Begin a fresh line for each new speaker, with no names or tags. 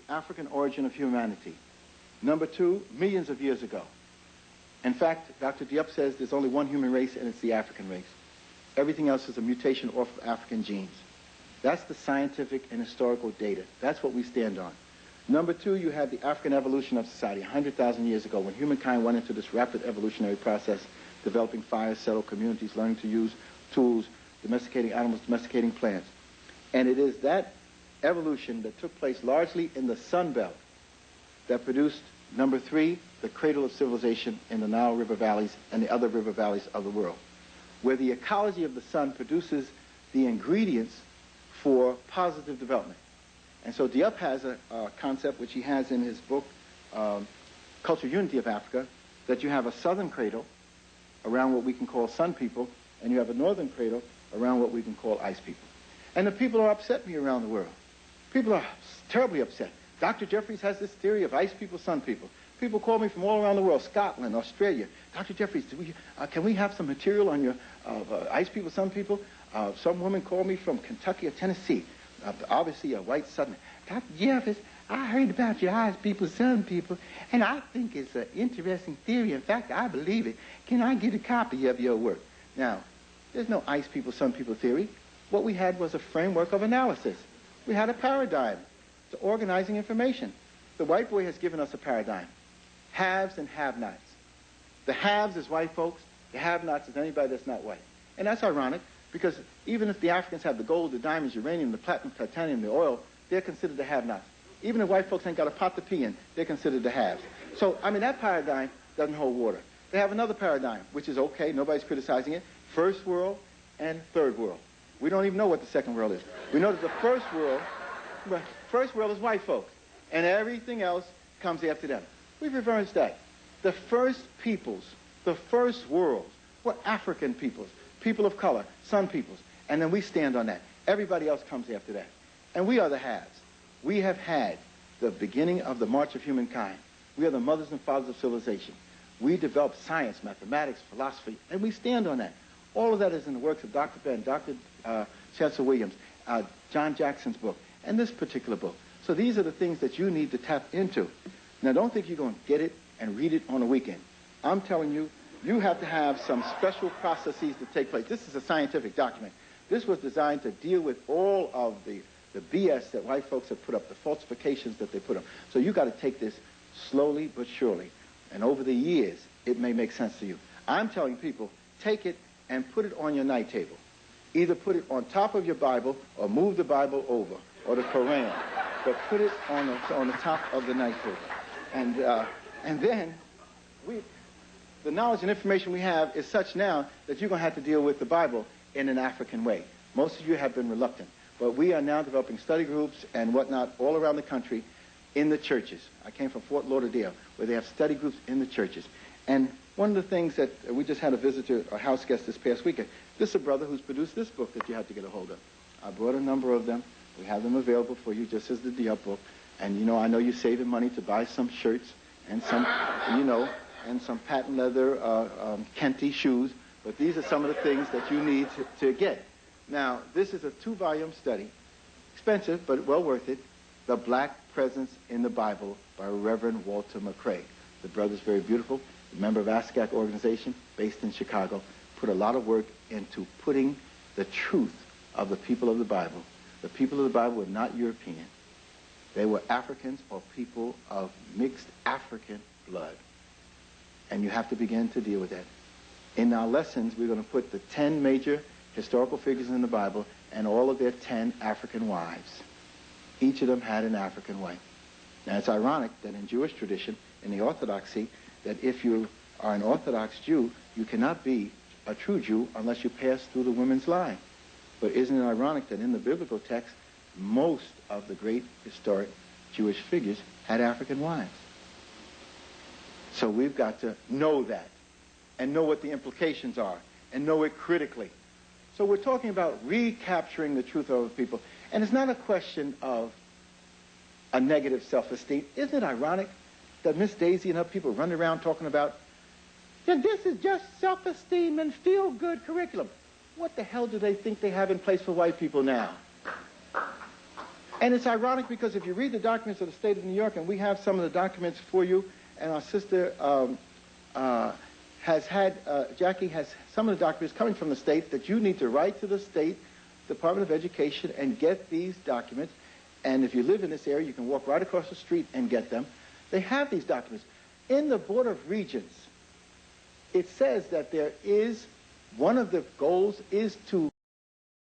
African origin of humanity. Number two, millions of years ago. In fact, Dr. Diop says there's only one human race, and it's the African race. Everything else is a mutation off of African genes. That's the scientific and historical data. That's what we stand on. Number two, you have the African evolution of society 100,000 years ago when humankind went into this rapid evolutionary process, developing fire, settled communities, learning to use tools, domesticating animals, domesticating plants. And it is that evolution that took place largely in the Sun Belt that produced, number three, the cradle of civilization in the Nile River valleys and the other river valleys of the world, where the ecology of the sun produces the ingredients for positive development. And so Diop has a concept which he has in his book, Cultural Unity of Africa, that you have a southern cradle around what we can call sun people, and you have a northern cradle around what we can call ice people. And the people are upset me around the world. People are terribly upset. Dr. Jeffries has this theory of ice people, sun people. People call me from all around the world, Scotland, Australia. Dr. Jeffries, can we have some material on your ice people, sun people? Some woman called me from Kentucky or Tennessee, obviously a white Southerner. Dr. Jeffries, I heard about your ice people, sun people, and I think it's an interesting theory. In fact, I believe it. Can I get a copy of your work? Now, there's no ice people, sun people theory. What we had was a framework of analysis. We had a paradigm to organizing information. The white boy has given us a paradigm. Haves and have-nots. The haves is white folks. The have-nots is anybody that's not white. And that's ironic because even if the Africans have the gold, the diamonds, uranium, the platinum, titanium, the oil, they're considered the have-nots. Even if white folks ain't got a pot to pee in, they're considered the haves. So, I mean, that paradigm doesn't hold water. They have another paradigm, which is okay, nobody's criticizing it, first world and third world. We don't even know what the second world is. We know that the first world is white folks, and everything else comes after them. We've reversed that. The first peoples, the first worlds, were African peoples, people of color, sun peoples, and then we stand on that. Everybody else comes after that. And we are the haves. We have had the beginning of the march of humankind. We are the mothers and fathers of civilization. We developed science, mathematics, philosophy, and we stand on that. All of that is in the works of Dr. Penn, Dr. Chancellor Williams, John Jackson's book, and this particular book. So these are the things that you need to tap into. Now, don't think you're going to get it and read it on a weekend. I'm telling you, you have to have some special processes to take place. This is a scientific document. This was designed to deal with all of the BS that white folks have put up, the falsifications that they put up. So you got to take this slowly but surely. And over the years, it may make sense to you. I'm telling people, take it and put it on your night table. Either put it on top of your Bible or move the Bible over, or the Quran. But put it on the top of the night table. And then the knowledge and information we have is such now that you're going to have to deal with the Bible in an African way. Most of you have been reluctant. But we are now developing study groups and whatnot all around the country in the churches. I came from Fort Lauderdale, where they have study groups in the churches. And one of the things that we just had a visitor, a house guest this past weekend, this is a brother who's produced this book that you have to get a hold of. I brought a number of them. We have them available for you just as the Diop book. And, you know, I know you're saving money to buy some shirts and some, you know, and some patent leather Kenty shoes. But these are some of the things that you need to get. Now, this is a 2-volume study, expensive but well worth it, The Black Presence in the Bible by Reverend Walter McCrae. The brother's very beautiful, a member of ASCAC organization based in Chicago, put a lot of work into putting the truth of the people of the Bible. The people of the Bible were not European. They were Africans or people of mixed African blood. And you have to begin to deal with that. In our lessons, we're going to put the 10 major historical figures in the Bible and all of their 10 African wives. Each of them had an African wife. Now, it's ironic that in Jewish tradition, in the Orthodoxy, that if you are an Orthodox Jew, you cannot be a true Jew unless you pass through the women's line. But isn't it ironic that in the biblical text, most of the great historic Jewish figures had African wives? So we've got to know that and know what the implications are and know it critically. So we're talking about recapturing the truth of our people. And it's not a question of a negative self-esteem. Isn't it ironic that Miss Daisy and her people run around talking about, yeah, this is just self-esteem and feel-good curriculum. What the hell do they think they have in place for white people now? And it's ironic because if you read the documents of the state of New York, and we have some of the documents for you, and our sister Jackie has some of the documents coming from the state that you need to write to the state Department of Education and get these documents. And if you live in this area, you can walk right across the street and get them. They have these documents. In the Board of Regents, it says that there is, one of the goals is to